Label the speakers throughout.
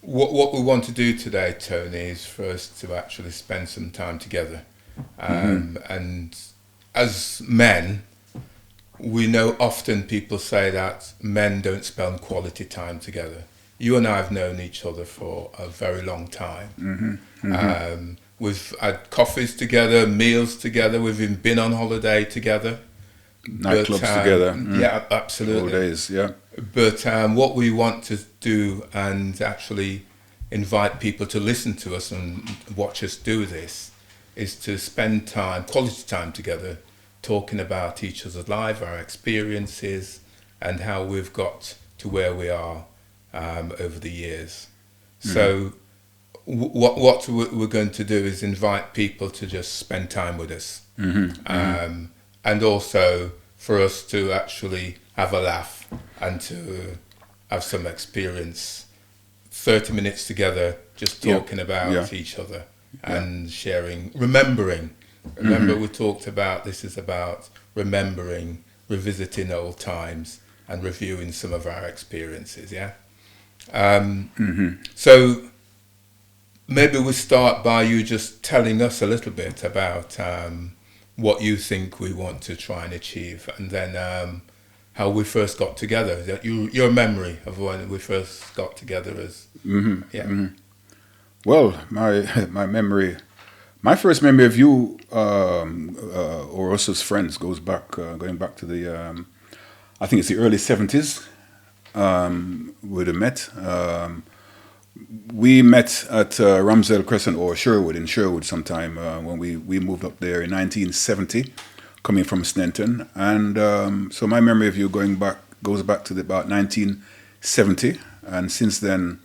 Speaker 1: what we want to do today, Tony, is for us to actually spend some time together. And as men, we know often people say that men don't spend quality time together. You and I have known each other for a very long time. We've had coffees together, meals together. We've even been on holiday together.
Speaker 2: Nightclubs together.
Speaker 1: Yeah, absolutely.
Speaker 2: All days, yeah.
Speaker 1: But what we want to do and actually invite people to listen to us and watch us do this is to spend time, quality time together, talking about each other's life, our experiences, and how we've got to where we are over the years. So what we're going to do is invite people to just spend time with us. And also for us to actually have a laugh and to have some experience, 30 minutes together, just talking about each other and sharing, remembering. Remember, we talked about this is about remembering, revisiting old times and reviewing some of our experiences, So maybe we start by you just telling us a little bit about what you think we want to try and achieve, and then how we first got together. Your memory of when we first got together as
Speaker 2: Well, my first memory of you or us as friends goes back, going back to the I think it's the early 70s. We'd have met. We met at Ramsdale Crescent or Sherwood sometime when we moved up there in 1970, coming from Sneinton. And so my memory of you goes back to about 1970. And since then,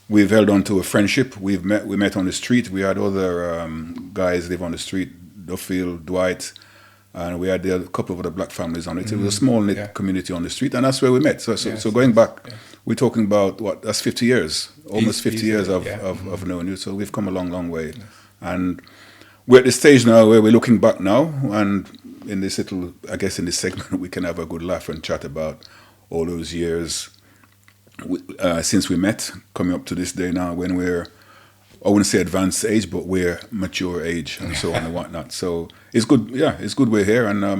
Speaker 2: we've held on to a friendship. We met on the street. We had other guys live on the street, Duffield, Dwight, and we had a couple of other black families on it. It was a small knit community on the street, and that's where we met. So going back, we're talking about that's 50 years, almost 50 years of knowing you. So we've come a long, long way, and we're at the stage now where we're looking back now, and in this segment we can have a good laugh and chat about all those years since we met, coming up to this day now when we're, I wouldn't say advanced age, but we're mature age and so on and whatnot. So it's good. Yeah, it's good we're here, and I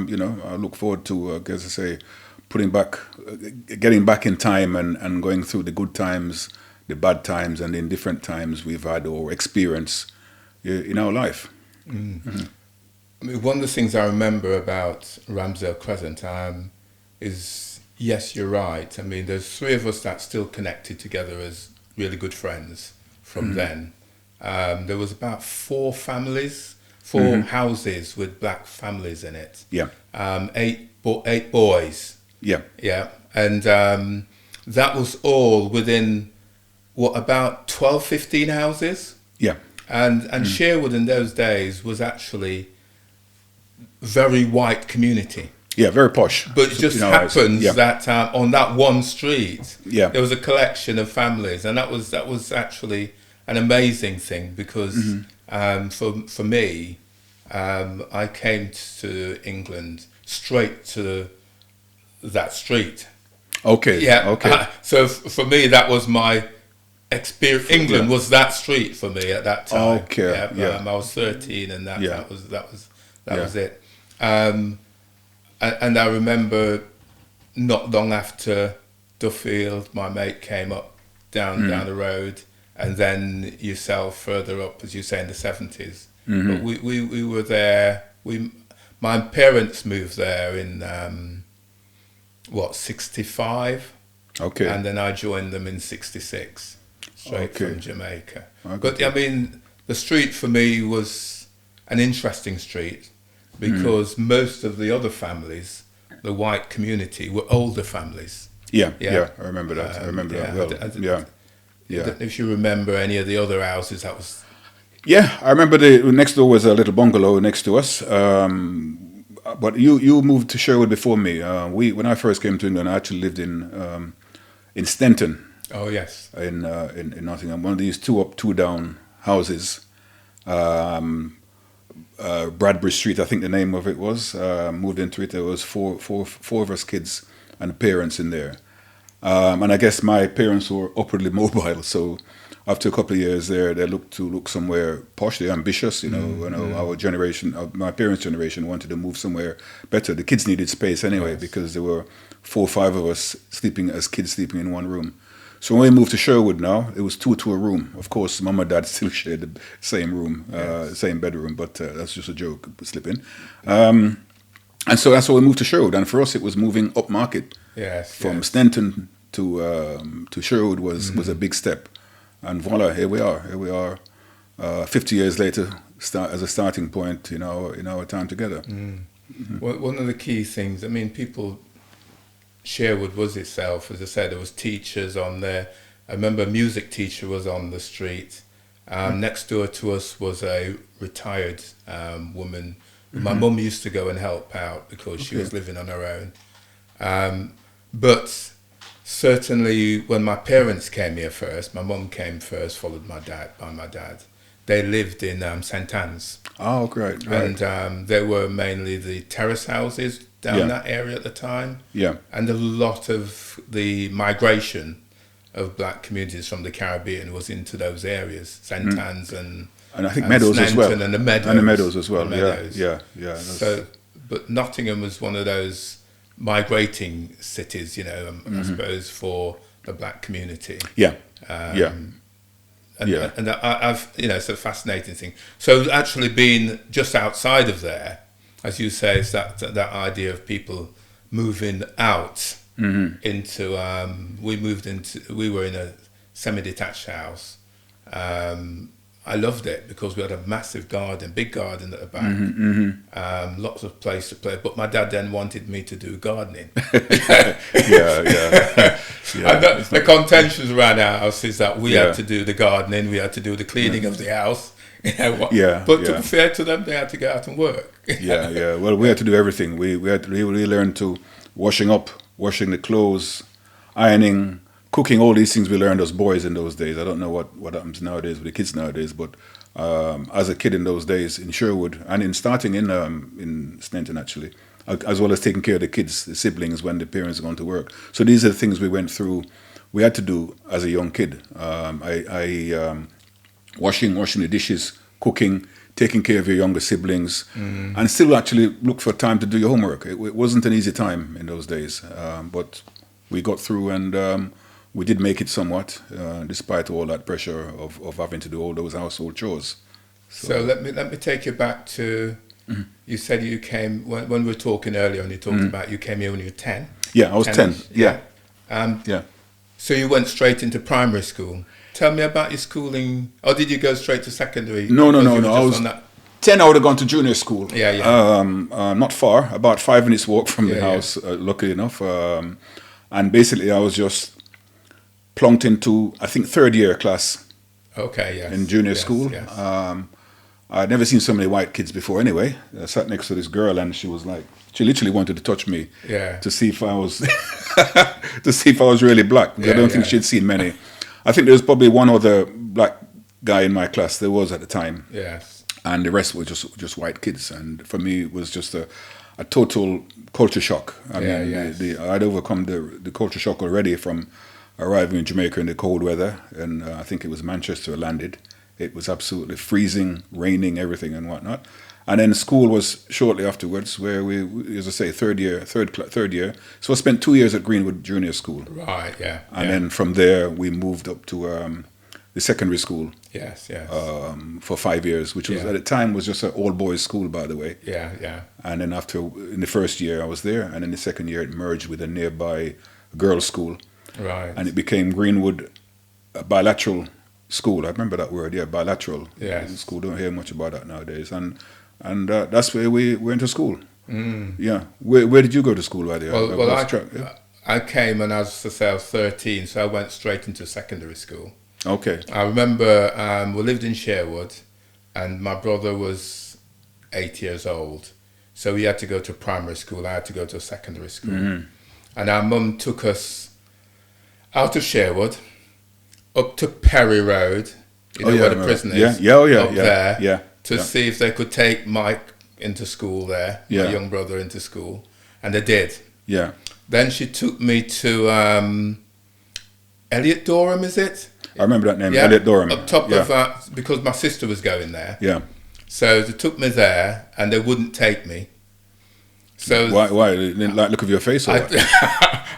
Speaker 2: look forward to, as I say, getting back in time and going through the good times, the bad times, and the indifferent times we've had or experienced in our life.
Speaker 1: I mean, one of the things I remember about Ramsdale Crescent is, yes, you're right. I mean, there's three of us that still connected together as really good friends from then. There was about four houses with black families in it.
Speaker 2: Yeah.
Speaker 1: Eight boys.
Speaker 2: Yeah.
Speaker 1: Yeah. And that was all within, about 12, 15 houses?
Speaker 2: Yeah.
Speaker 1: And Sherwood in those days was actually very white community.
Speaker 2: Yeah, very posh.
Speaker 1: But it just happens that on that one street, there was a collection of families, and that was actually an amazing thing because for me, I came to England straight to that street.
Speaker 2: Okay.
Speaker 1: Yeah.
Speaker 2: Okay.
Speaker 1: So for me, that was my experience. England was that street for me at that time.
Speaker 2: Okay.
Speaker 1: Yeah. I was 13, and that was it. And I remember not long after Duffield, my mate came up down the road, and then yourself further up, as you say, in the 70s. But we were there. My parents moved there in 65.
Speaker 2: Okay.
Speaker 1: And then I joined them in 66, straight from Jamaica.
Speaker 2: But
Speaker 1: I mean, the street for me was an interesting street, because most of the other families, the white community, were older families.
Speaker 2: Yeah, I remember that. I remember that well. I
Speaker 1: don't know if you remember any of the other houses that was...
Speaker 2: Yeah, I remember next door was a little bungalow next to us. But you moved to Sherwood before me. When I first came to England, I actually lived in Sneinton.
Speaker 1: Oh, yes.
Speaker 2: In Nottingham. One of these 2 up, 2 down houses. Bradbury Street, I think the name of it was. Moved into it. There was four of us kids and parents in there. And I guess my parents were upwardly mobile, so after a couple of years there, they looked to look somewhere posh. They're ambitious, our generation, my parents' generation, wanted to move somewhere better. The kids needed space anyway, because there were 4 or 5 of us sleeping in one room. So when we moved to Sherwood now, it was 2 to a room. Of course, mum and dad still shared the same room, same bedroom, but that's just a joke, sleeping. And so that's why we moved to Sherwood. And for us, it was moving up market. From Stenton to Sherwood was a big step. And voila, here we are, 50 years later, as a starting point in our time together.
Speaker 1: Well, one of the key things, I mean, Sherwood was itself, as I said, there was teachers on there. I remember a music teacher was on the street. Next door to us was a retired woman. My mum used to go and help out because she was living on her own. But certainly when my parents came here first, my mum came first, followed by my dad. They lived in St. Anne's.
Speaker 2: Oh, great.
Speaker 1: And they were mainly the terrace houses down that area at the time.
Speaker 2: Yeah.
Speaker 1: And a lot of the migration of black communities from the Caribbean was into those areas, St. Anne's and
Speaker 2: I think Meadows as well.
Speaker 1: And the Meadows.
Speaker 2: And the Meadows as well,
Speaker 1: yeah. So, but Nottingham was one of those migrating cities, I suppose, for the black community. And I've, it's a fascinating thing. So actually being just outside of there, as you say, is that idea of people moving out into, we were in a semi-detached house. I loved it because we had a massive garden, big garden at the back, lots of place to play. But my dad then wanted me to do gardening. And the contentions around our house is that we had to do the gardening, we had to do the cleaning of the house. But to be fair to them, they had to get out and work.
Speaker 2: Well, we had to do everything. We had to really learn to washing the clothes, ironing, cooking, all these things we learned as boys in those days. I don't know what happens nowadays with the kids nowadays, but as a kid in those days in Sherwood and starting in Stenton actually, as well as taking care of the kids, the siblings when the parents are going to work. So these are the things we went through. We had to do as a young kid. Washing the dishes, cooking, taking care of your younger siblings, and still actually look for time to do your homework. It wasn't an easy time in those days, but we got through and we did make it somewhat, despite all that pressure of having to do all those household chores.
Speaker 1: So let me take you back to, you said you came, when we were talking earlier and you talked about you came here when you were 10.
Speaker 2: Yeah, I was 10, yeah.
Speaker 1: So you went straight into primary school. Tell me about your schooling. Or did you go straight to secondary?
Speaker 2: No. I was 10. I would have gone to junior school. Not far, about 5 minutes walk from the house. Luckily enough, and basically I was just plunked into, I think, 3rd year class. In junior school. I'd never seen so many white kids before. Anyway, I sat next to this girl, and she was like, she literally wanted to touch me to see if I was really black. I don't think she'd seen many. I think there was probably one other black guy in my class there was at the time. And the rest were just white kids. And for me, it was just a total culture shock. I mean, I'd overcome the culture shock already from arriving in Jamaica in the cold weather. And I think it was Manchester I landed. It was absolutely freezing, raining, everything and whatnot. And then school was shortly afterwards, where we, as I say, third year. So I spent 2 years at Greenwood Junior School. And then from there, we moved up to the secondary school. For 5 years, which was at the time was just an all-boys school, by the way. And then in the first year, I was there, and in the second year, it merged with a nearby girls' school. And it became Greenwood Bilateral School. I remember that word, bilateral. School, don't hear much about that nowadays. And that's where we went to school. Where did you go to school, by the way?
Speaker 1: I came, and as I say, I was 13, so I went straight into secondary school.
Speaker 2: I
Speaker 1: remember we lived in Sherwood, and my brother was 8 years old, so he had to go to primary school. I had to go to secondary school. And our mum took us out of Sherwood, up to Perry Road, where the prison is, there, to see if they could take Mike into school there, my young brother into school, and they did. Then she took me to Elliot Durham, is it?
Speaker 2: I remember that name,
Speaker 1: Yeah,
Speaker 2: Elliot Durham.
Speaker 1: up top
Speaker 2: Yeah.
Speaker 1: of that, because my sister was going there.
Speaker 2: Yeah.
Speaker 1: So they took me there, and they wouldn't take me. So
Speaker 2: Why? They didn't like look of your face, or what?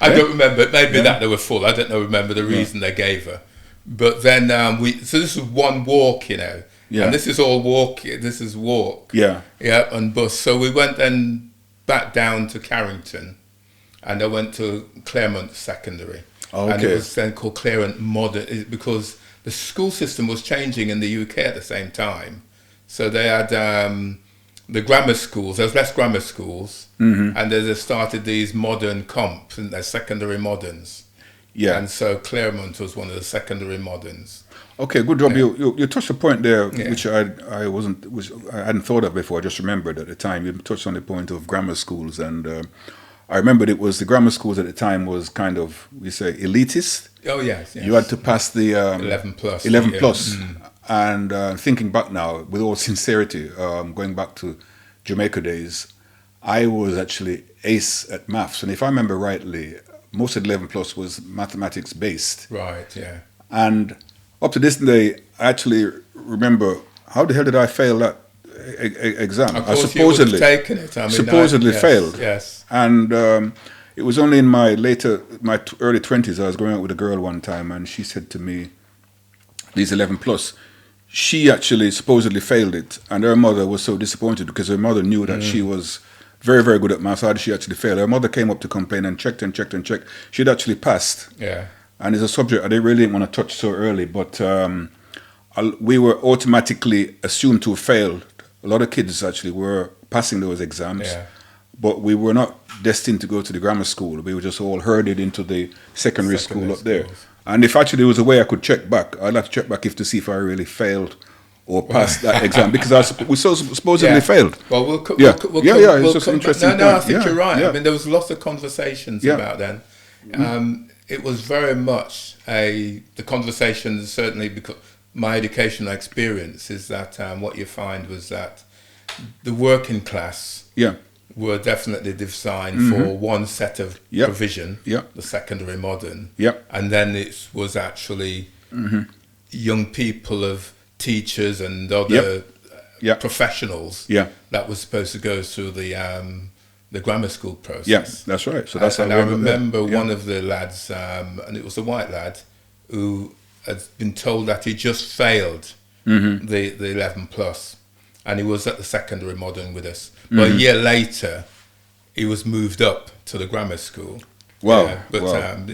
Speaker 1: I don't remember. Maybe that they were full. I don't know. Remember the reason they gave her. But then so this was one walk, you know.
Speaker 2: Yeah.
Speaker 1: And this is all walk. This is walk.
Speaker 2: Yeah.
Speaker 1: Yeah, and bus. So we went then back down to Carrington, and I went to Clement Secondary.
Speaker 2: Okay.
Speaker 1: And it was then called Clement Modern, because the school system was changing in the UK at the same time. So they had the grammar schools. There was less grammar schools, and they started these modern comps, and they're secondary moderns.
Speaker 2: Yeah.
Speaker 1: And so Claremont was one of the secondary moderns.
Speaker 2: Okay, good job.
Speaker 1: Yeah.
Speaker 2: You touched a point there,
Speaker 1: Yeah.
Speaker 2: which I hadn't thought of before. I just remembered at the time. You touched on the point of grammar schools, and I remembered it was the grammar schools at the time was kind of, we say, elitist.
Speaker 1: Oh yes, yes.
Speaker 2: You had to pass the
Speaker 1: 11 plus.
Speaker 2: 11
Speaker 1: yeah.
Speaker 2: plus. And thinking back now, with all sincerity, going back to Jamaica days, I was actually ace at maths, and if I remember rightly, most of the 11 plus was mathematics based.
Speaker 1: Right. Yeah.
Speaker 2: And up to this day, I actually remember, how the hell did I fail that exam?
Speaker 1: Of
Speaker 2: I
Speaker 1: course, you would have taken it. I mean,
Speaker 2: supposedly
Speaker 1: yes,
Speaker 2: failed.
Speaker 1: Yes.
Speaker 2: And it was only in my early 20s, I was going out with a girl one time, and she said to me, these 11 plus, she actually supposedly failed it, and her mother was so disappointed because her mother knew that she was very, very good at maths. How did she actually fail? Her mother came up to complain and checked and checked and checked. She'd actually passed.
Speaker 1: Yeah.
Speaker 2: And it's a subject I really didn't want to touch so early, but we were automatically assumed to have failed. A lot of kids actually were passing those exams, but we were not destined to go to the grammar school. We were just all herded into the secondary school up there. And if actually there was a way I could check back, I'd have to check back to see if I really failed or passed that exam, because we supposedly failed.
Speaker 1: Well, we'll
Speaker 2: it's just interesting.
Speaker 1: No, I think you're right.
Speaker 2: Yeah.
Speaker 1: I mean, there was lots of conversations about then. It was very much the conversations, certainly because my educational experience is that what you find was that the working class were definitely designed for one set of provision, the secondary modern, and then it was actually young people of teachers and other professionals that was supposed to go through the grammar school process.
Speaker 2: Yeah, that's right. So that's
Speaker 1: and I remember one of the lads, and it was a white lad, who had been told that he just failed the 11 plus, and he was at the secondary modern with us. But a year later, he was moved up to the grammar school.
Speaker 2: Wow.
Speaker 1: But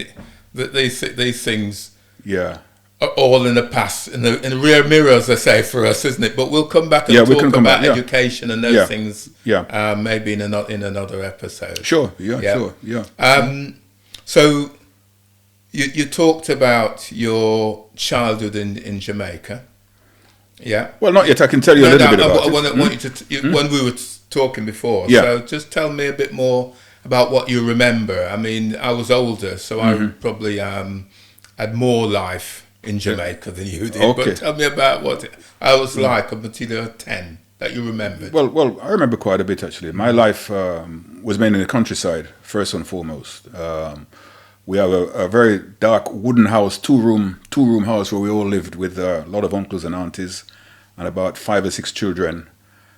Speaker 1: these things are all in the past, in the rear mirror, as they say, for us, isn't it? But we'll come back and talk about education and those things maybe in another episode.
Speaker 2: Sure.
Speaker 1: So you talked about your childhood in Jamaica. Yeah.
Speaker 2: Well, not yet. I can tell you a little bit about
Speaker 1: it. I want you to, when we were talking before. So just tell me a bit more about what you remember. I mean, I was older, so I probably had more life in Jamaica than you did.
Speaker 2: Okay.
Speaker 1: But tell me about what I was like up until you were 10 that you remembered.
Speaker 2: Well, I remember quite a bit actually. My life was mainly in the countryside, first and foremost. We have a very dark wooden house, two-room house where we all lived with a lot of uncles and aunties and about 5 or 6 children.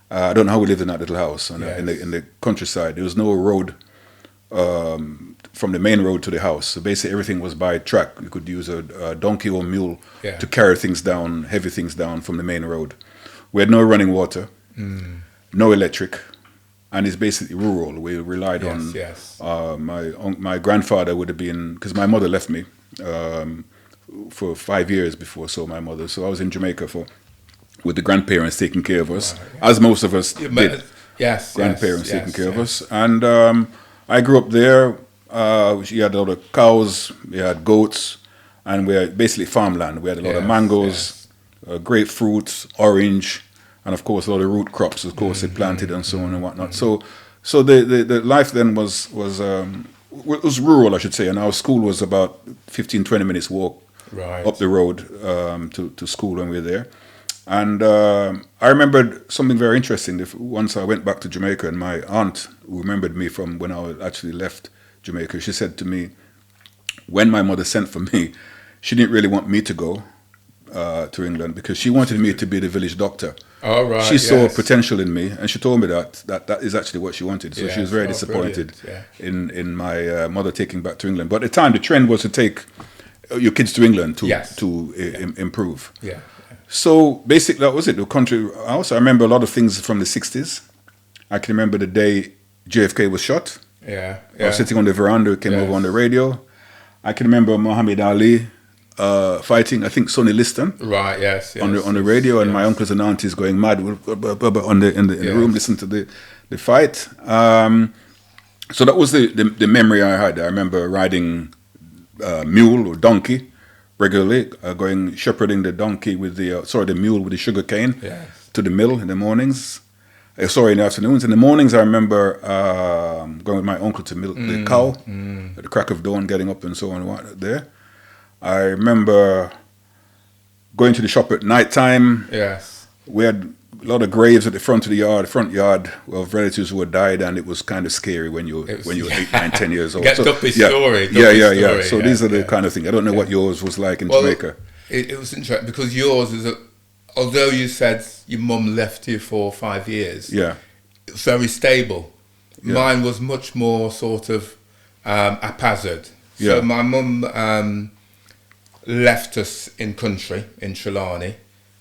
Speaker 2: I don't know how we lived in that little house in the countryside. There was no road from the main road to the house. So basically everything was by track. You could use a donkey or mule to carry things down, heavy things down from the main road. We had no running water, no electric. And it's basically rural. We relied on my grandfather would have been, because my mother left me for 5 years before I saw my mother. So I was in Jamaica with the grandparents taking care of us, as most of us did. Grandparents taking care of us. And I grew up there. We had a lot of cows, we had goats, and we had basically farmland. We had a lot of mangoes, grapefruits, orange, and of course a lot of root crops, of course, they planted and so on and whatnot. So the life then was rural, I should say, and our school was about 15-20 minutes walk up the road to school when we were there. And I remembered something very interesting. Once I went back to Jamaica, and my aunt, who remembered me from when I actually left Jamaica, she said to me, when my mother sent for me, she didn't really want me to go. to England because she wanted me to be the village doctor.
Speaker 1: Oh, right.
Speaker 2: She saw potential in me, and she told me that is actually what she wanted. So she was very disappointed in my mother taking back to England. But at the time, the trend was to take your kids to England to improve.
Speaker 1: Yeah.
Speaker 2: So basically, that was it. The country. I remember a lot of things from the 60s. I can remember the day JFK was shot.
Speaker 1: Yeah.
Speaker 2: I was sitting on the veranda, it came over on the radio. I can remember Muhammad Ali fighting, I think, Sonny Liston.
Speaker 1: Right, yes.
Speaker 2: On the radio, and my uncles and aunties going mad in the room, listening to the fight. So that was the memory I had. I remember riding mule or donkey regularly, going shepherding the donkey with the mule with the sugar cane to the mill in the mornings. In the afternoons. In the mornings, I remember going with my uncle to milk the cow at the crack of dawn, getting up and so on there. I remember going to the shop at night time.
Speaker 1: Yes.
Speaker 2: We had a lot of graves at the front yard of relatives who had died, and it was kind of scary when you were 8, 9, 10 years old.
Speaker 1: Duppy story.
Speaker 2: So these are the kind of things. I don't know what yours was like in Jamaica.
Speaker 1: It was interesting because yours is although you said your mum left you for 5 years, very stable. Yeah. Mine was much more sort of haphazard. So my mum left us in country in Trelawney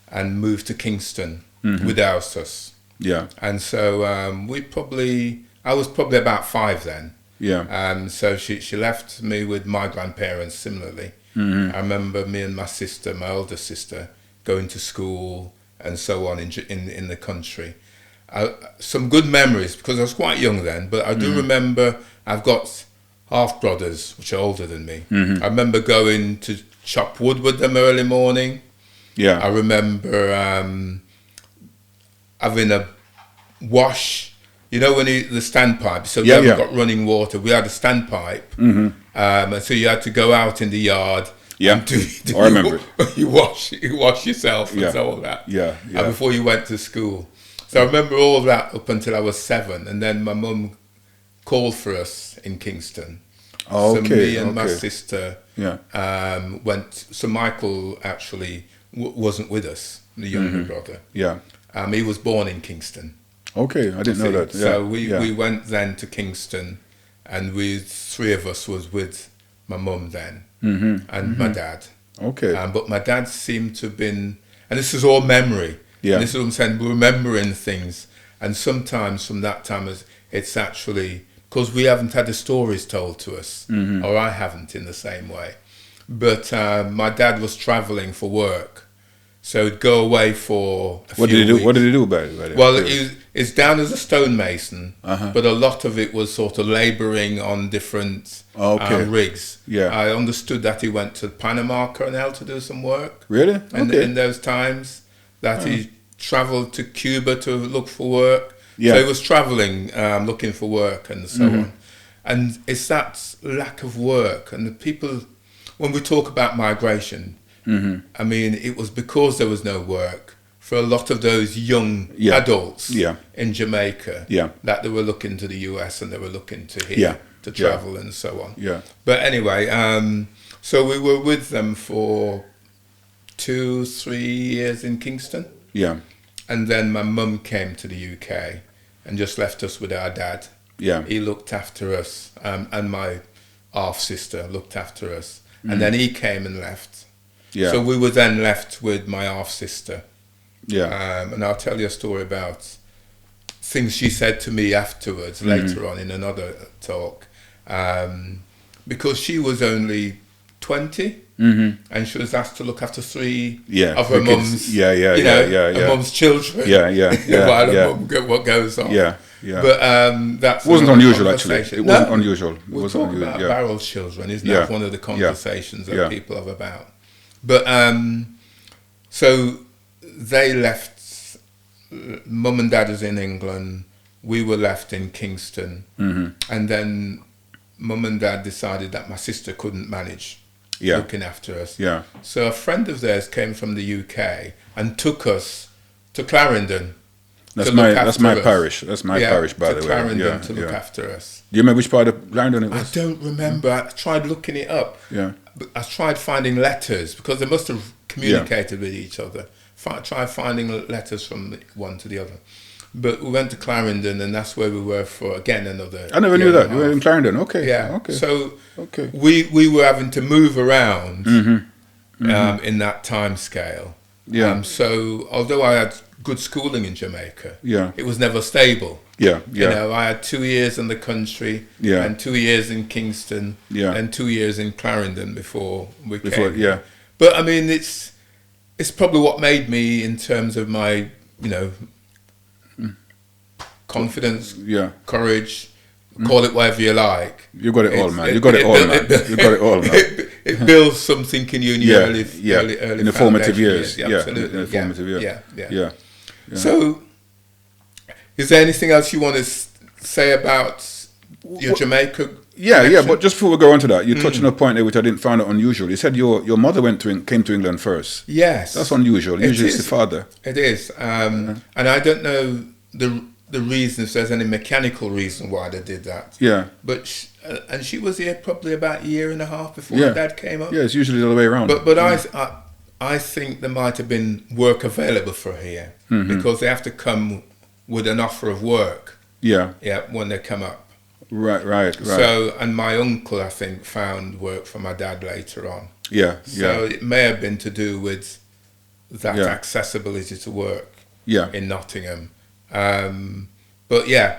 Speaker 1: and moved to Kingston without us. Yeah. And so I was probably about 5 then. Yeah. So she left me with my grandparents similarly. I remember me and my sister, my older sister, going to school and so on in the country. Some good memories because I was quite young then, but I do remember I've got half brothers which are older than me. I remember going to chop wood with them early morning. Yeah. I remember having a wash, you know, when the standpipe. So we haven't got running water. We had a standpipe, and so you had to go out in the yard. Yeah, I remember. You wash yourself and so all that. Yeah. Before you went to school. So I remember all that up until I was 7, and then my mum called for us in Kingston. So me and my sister went. So Michael actually wasn't with us, the younger brother. Yeah. He was born in Kingston. Okay, I didn't know that. Yeah. So we went then to Kingston, and 3 of us was with my mum then. And my dad. Okay. But my dad seemed to have been, and this is all memory. Yeah. And this is what I'm saying, we're remembering things. And sometimes from that time, it's actually, because we haven't had the stories told to us, or I haven't in the same way. But my dad was travelling for work. So he'd go away for a few weeks. What did he do about it? Well, he's down as a stonemason, but a lot of it was sort of labouring on different rigs. Yeah. I understood that he went to Panama Canal to do some work. Really? And in those times that he travelled to Cuba to look for work. Yeah. So he was travelling, looking for work and so on. And it's that lack of work. And the people, when we talk about migration, I mean, it was because there was no work for a lot of those young adults in Jamaica that they were looking to the US and they were looking to here to travel and so on. Yeah. But anyway, so we were with them for 2-3 years in Kingston. Yeah. And then my mum came to the UK and just left us with our dad. Yeah. He looked after us, and my half sister looked after us. And then he came and left. Yeah. So we were then left with my half sister. Yeah. And I'll tell you a story about things she said to me afterwards, later on in another talk, because she was only 20, and she was asked to look after 3 of her mum's, mum's children. While her mum what goes on. Yeah. Yeah. But that wasn't unusual. Actually, it wasn't unusual. We're talking about barrel children, isn't that one of the conversations that people have about? But so they left. Mum and Dad was in England. We were left in Kingston, and then Mum and Dad decided that my sister couldn't manage looking after us. Yeah. So a friend of theirs came from the UK and took us to Clarendon. That's my parish. That's my parish, by the way. Clarendon to look after us. Do you remember which part of Clarendon it was? I don't remember. I tried looking it up. Yeah. I tried finding letters because they must have communicated with each other. Try finding letters from one to the other. But we went to Clarendon, and that's where we were for, again, another
Speaker 2: I never knew that. You were in Clarendon. Okay.
Speaker 1: Yeah.
Speaker 2: Okay.
Speaker 1: So
Speaker 2: okay.
Speaker 1: we were having to move around in that time scale.
Speaker 2: Yeah.
Speaker 1: So although I had good schooling in Jamaica,
Speaker 2: Yeah.
Speaker 1: it was never stable.
Speaker 2: Yeah.
Speaker 1: You
Speaker 2: Yeah.
Speaker 1: know, I had 2 years in the country,
Speaker 2: Yeah.
Speaker 1: and 2 years in Kingston,
Speaker 2: Yeah.
Speaker 1: and 2 years in Clarendon before we
Speaker 2: Before,
Speaker 1: came.
Speaker 2: yeah.
Speaker 1: But I mean, it's probably what made me, in terms of my, confidence,
Speaker 2: Yeah.
Speaker 1: courage, call it whatever you like.
Speaker 2: You got it all, man. You got it all, man. You got it all, man.
Speaker 1: It builds something in you in your early
Speaker 2: in the formative
Speaker 1: foundation
Speaker 2: years.
Speaker 1: Yeah,
Speaker 2: Yeah,
Speaker 1: absolutely.
Speaker 2: in the formative years.
Speaker 1: Yeah.
Speaker 2: Yeah.
Speaker 1: So, is there anything else you want to say about your Jamaica?
Speaker 2: Yeah,
Speaker 1: connection?
Speaker 2: but just before we go on to that, you touched on a point there which I didn't find it unusual. You said your mother came to England first.
Speaker 1: Yes.
Speaker 2: That's unusual. Usually it's the father.
Speaker 1: It is. And I don't know the reason, if there's any mechanical reason why they did that.
Speaker 2: Yeah.
Speaker 1: But she was here probably about a year and a half before
Speaker 2: Yeah.
Speaker 1: my dad came up.
Speaker 2: Yeah, it's usually the other way around.
Speaker 1: But I think there might have been work available for her here, because they have to come with an offer of work.
Speaker 2: Yeah.
Speaker 1: Yeah, when they come up.
Speaker 2: Right.
Speaker 1: So, and my uncle, I think, found work for my dad later on.
Speaker 2: Yeah.
Speaker 1: So it may have been to do with that
Speaker 2: Yeah.
Speaker 1: accessibility to work
Speaker 2: Yeah.
Speaker 1: in Nottingham. But yeah,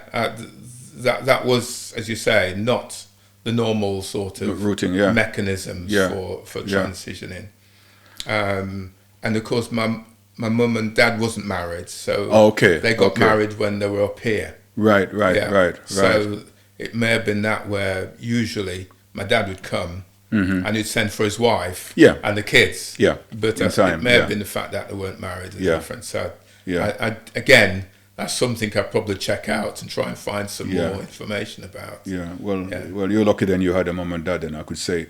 Speaker 1: that was, as you say, not the normal sort of
Speaker 2: routing, yeah.
Speaker 1: mechanisms
Speaker 2: Yeah.
Speaker 1: for
Speaker 2: Yeah.
Speaker 1: transitioning. And of course, my mum and dad wasn't married, so
Speaker 2: Okay.
Speaker 1: they got married when they were up here.
Speaker 2: Right.
Speaker 1: Yeah. So it may have been that, where usually my dad would come and he'd send for his wife and the kids.
Speaker 2: Yeah.
Speaker 1: But
Speaker 2: In time,
Speaker 1: it may have been the fact that they weren't married and different. So
Speaker 2: Yeah.
Speaker 1: again, that's something I'd probably check out and try and find some more information about.
Speaker 2: Yeah. Well, you're lucky then you had a mum and dad, and I could say,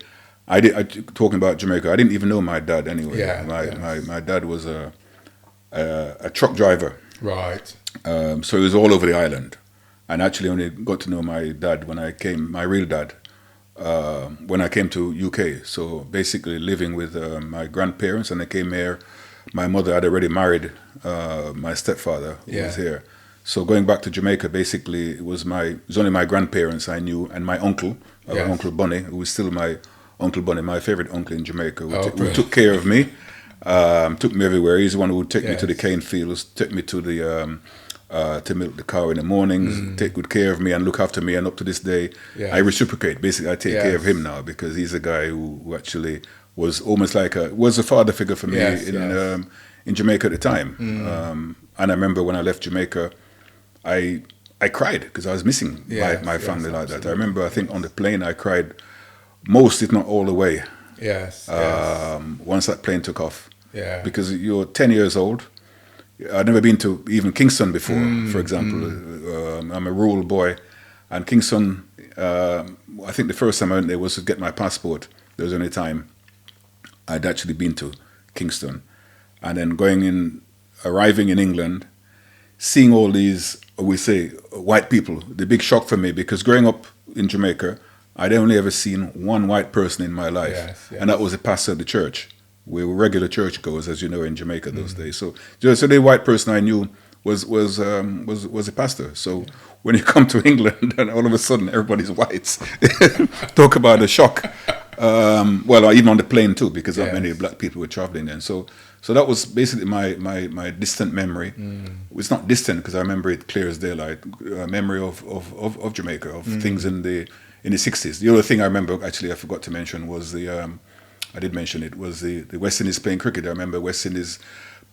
Speaker 2: talking about Jamaica, I didn't even know my dad anyway.
Speaker 1: Yeah,
Speaker 2: my dad was a truck driver.
Speaker 1: Right.
Speaker 2: So he was all over the island, and actually only got to know my dad my real dad, when I came to UK. So basically living with my grandparents, and I came here. My mother had already married my stepfather, who was here. So going back to Jamaica, basically it was only my grandparents I knew, and my uncle, Uncle Bunny, who was still my Uncle Bunny, my favorite uncle in Jamaica, who took care of me. Took me everywhere. He's the one who would take me to the cane fields, take me to the to milk the cow in the mornings, take good care of me and look after me. And up to this day, I reciprocate. Basically, I take care of him now, because he's a guy who actually was almost like was a father figure for me in Jamaica at the time. And I remember when I left Jamaica, I cried because I was missing my family like that. I remember, I think on the plane I cried most, if not all the way. Once that plane took off. Yeah. Because you're 10 years old. I'd never been to even Kingston before, for example. I'm a rural boy. And Kingston, I think the first time I went there was to get my passport. There was the only time I'd actually been to Kingston. And then arriving in England, seeing all these, we say, white people, the big shock for me, because growing up in Jamaica, I'd only ever seen one white person in my life, and that was the pastor of the church. We were regular churchgoers, as you know, in Jamaica those days. So the white person I knew was a pastor. So when you come to England, and all of a sudden everybody's whites, talk about a shock. Even on the plane too, because not many black people were traveling then. So that was basically my distant memory. It's not distant because I remember it clear as daylight. Memory of Jamaica, of things in the 60s. The other thing I remember, actually, I forgot to mention, was I did mention it, was the West Indies playing cricket. I remember West Indies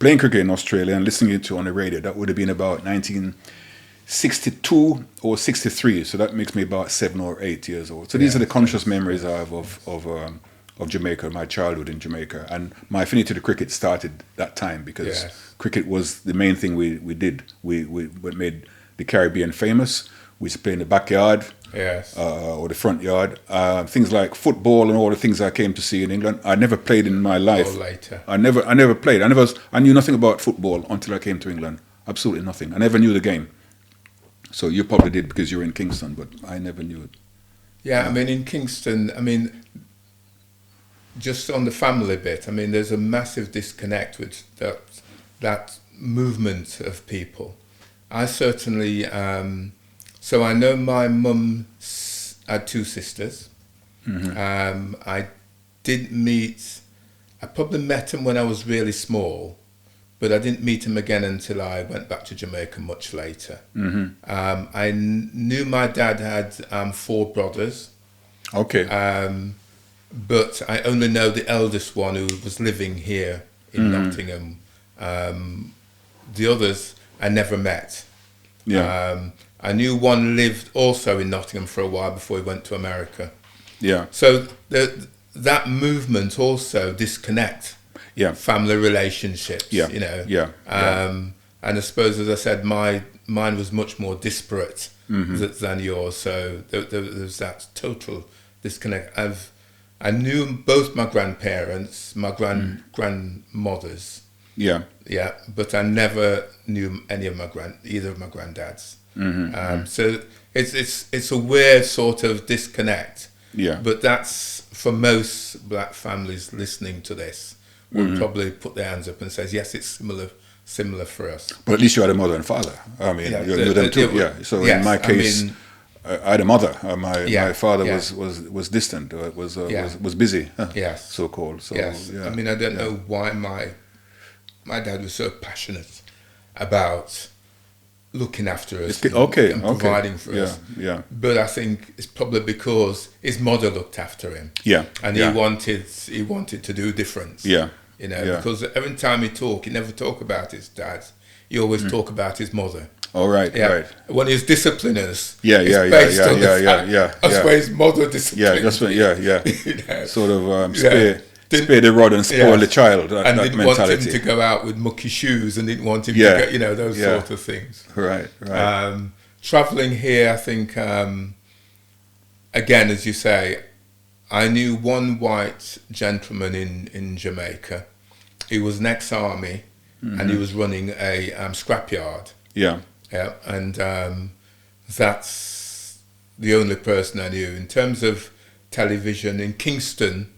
Speaker 2: playing cricket in Australia and listening to it on the radio. That would have been about 1962 or 63. So that makes me about 7 or 8 years old. So these are the conscious memories I have of Jamaica, my childhood in Jamaica. And my affinity to the cricket started that time, because cricket was the main thing we did. We made the Caribbean famous. We used to play in the backyard. Or the front yard. Things like football and all the things I came to see in England, I never played in my life.
Speaker 1: Later.
Speaker 2: I never played. I knew nothing about football until I came to England. Absolutely nothing. I never knew the game. So you probably did because you were in Kingston, but I never knew it.
Speaker 1: Yeah, I mean, in Kingston, just on the family bit, I mean, there's a massive disconnect with that movement of people. I certainly, so I know my mum had 2 sisters. I probably met them when I was really small, but I didn't meet them again until I went back to Jamaica much later. I knew my dad had 4 brothers.
Speaker 2: Okay.
Speaker 1: But I only know the eldest one who was living here in Nottingham. The others I never met.
Speaker 2: Yeah.
Speaker 1: I knew one lived also in Nottingham for a while before he went to America.
Speaker 2: Yeah.
Speaker 1: So that movement also disconnect family relationships.
Speaker 2: Yeah.
Speaker 1: You know.
Speaker 2: Yeah.
Speaker 1: And I suppose, as I said, mine was much more disparate than yours. So there's that total disconnect. I knew both my grandparents, my grandmothers.
Speaker 2: Yeah.
Speaker 1: Yeah, but I never knew either of my granddads. So it's a weird sort of disconnect.
Speaker 2: Yeah.
Speaker 1: But that's, for most black families listening to this, will probably put their hands up and says, yes, it's similar for us.
Speaker 2: But at least you had a mother and father. I mean, you knew them too. Yeah. So
Speaker 1: yes,
Speaker 2: in my case, I had a mother. My father was distant. Was busy.
Speaker 1: Yes.
Speaker 2: So called. So
Speaker 1: yes.
Speaker 2: yeah.
Speaker 1: I mean, I don't know why my dad was so passionate about looking after us and providing for us.
Speaker 2: Yeah.
Speaker 1: But I think it's probably because his mother looked after him.
Speaker 2: Yeah.
Speaker 1: And he wanted to do different.
Speaker 2: Yeah.
Speaker 1: You know, because every time he never talk about his dad. He always talk about his mother.
Speaker 2: Oh, right, right.
Speaker 1: When he's disciplining us,
Speaker 2: yeah.
Speaker 1: That's where his mother disciplined.
Speaker 2: Yeah, that's what. Yeah.
Speaker 1: You know?
Speaker 2: Sort of spare the rod and spoil the child.
Speaker 1: And
Speaker 2: that
Speaker 1: didn't
Speaker 2: mentality.
Speaker 1: want him to go out with mucky shoes, and didn't want him to get, those sort of things.
Speaker 2: Right.
Speaker 1: Traveling here, I think, again, as you say, I knew one white gentleman in Jamaica. He was an ex-army, and he was running a scrapyard.
Speaker 2: Yeah.
Speaker 1: Yeah, and that's the only person I knew. In terms of television, in Kingston,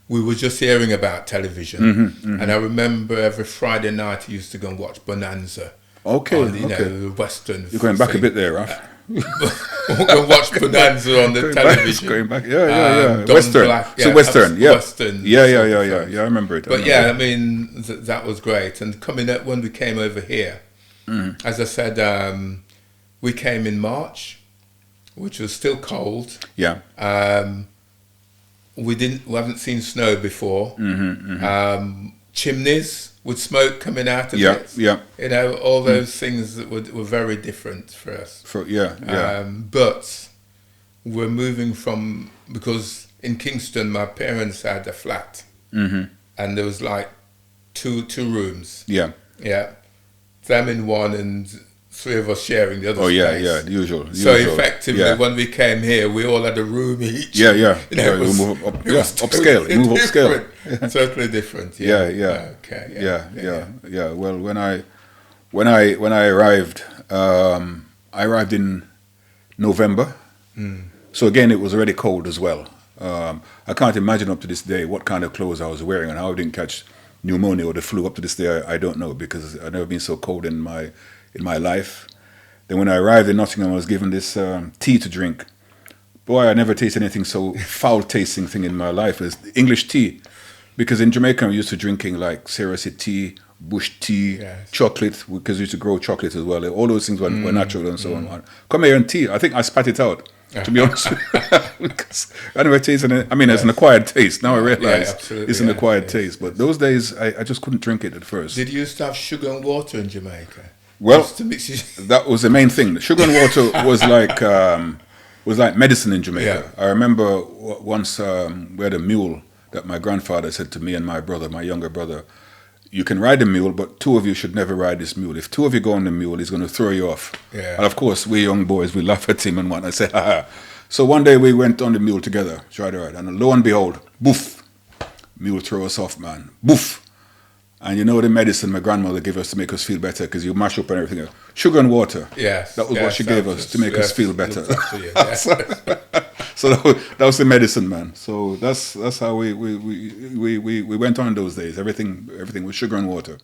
Speaker 1: we were just hearing about television. And I remember every Friday night I used to go and watch Bonanza.
Speaker 2: Okay,
Speaker 1: on, the Western.
Speaker 2: You're going back a bit there, Raph.
Speaker 1: We'll go watch Bonanza on the television.
Speaker 2: Going back, yeah.
Speaker 1: Don
Speaker 2: Western.
Speaker 1: Black,
Speaker 2: so Western, yeah.
Speaker 1: Western.
Speaker 2: Yeah, I remember it.
Speaker 1: But I mean, that was great. And coming up, when we came over here, as I said, we came in March, which was still cold.
Speaker 2: Yeah.
Speaker 1: We haven't seen snow before. Chimneys with smoke coming out of it.
Speaker 2: Yeah.
Speaker 1: You know, all those things that were very different for us. But we're moving because in Kingston my parents had a flat, and there was like two rooms. Yeah. Them in one and 3 of us sharing the other space.
Speaker 2: The usual.
Speaker 1: So effectively, when we came here, we all had a room each.
Speaker 2: Yeah.
Speaker 1: It was,
Speaker 2: move up, upscale. Move upscale.
Speaker 1: Totally different.
Speaker 2: Yeah.
Speaker 1: Okay.
Speaker 2: Yeah. Well, when I arrived, I arrived in November. So again, it was already cold as well. I can't imagine up to this day what kind of clothes I was wearing and how I didn't catch pneumonia or the flu. Up to this day, I don't know, because I've never been so cold in my life. Then when I arrived in Nottingham, I was given this tea to drink. Boy, I never tasted anything so foul-tasting thing in my life as English tea. Because in Jamaica, we used to drinking like seriously tea, bush tea, chocolate, because we used to grow chocolate as well. All those things were natural and so on. Come here and tea. I think I spat it out, to be honest with you. Because I never tasted it. I mean, it's an acquired taste. Now I realize it's an acquired taste. But those days, I just couldn't drink it at first.
Speaker 1: Did you used to have sugar and water in Jamaica?
Speaker 2: Well, that was the main thing. Sugar and water was like medicine in Jamaica. I remember once we had a mule that my grandfather said to me and my younger brother, you can ride the mule, but 2 of you should never ride this mule. If 2 of you go on the mule, he's going to throw you off. And of course, we young boys, we laugh at him and whatnot. I say, ha ha. So one day we went on the mule together, tried to ride, and lo and behold, boof, mule throw us off, man. Boof. And you know the medicine my grandmother gave us to make us feel better, because you mash up and everything else. Sugar and water.
Speaker 1: Yes.
Speaker 2: That was what she gave us to make us feel better. So that was the medicine, man. So that's how we went on those days. Everything was sugar and water.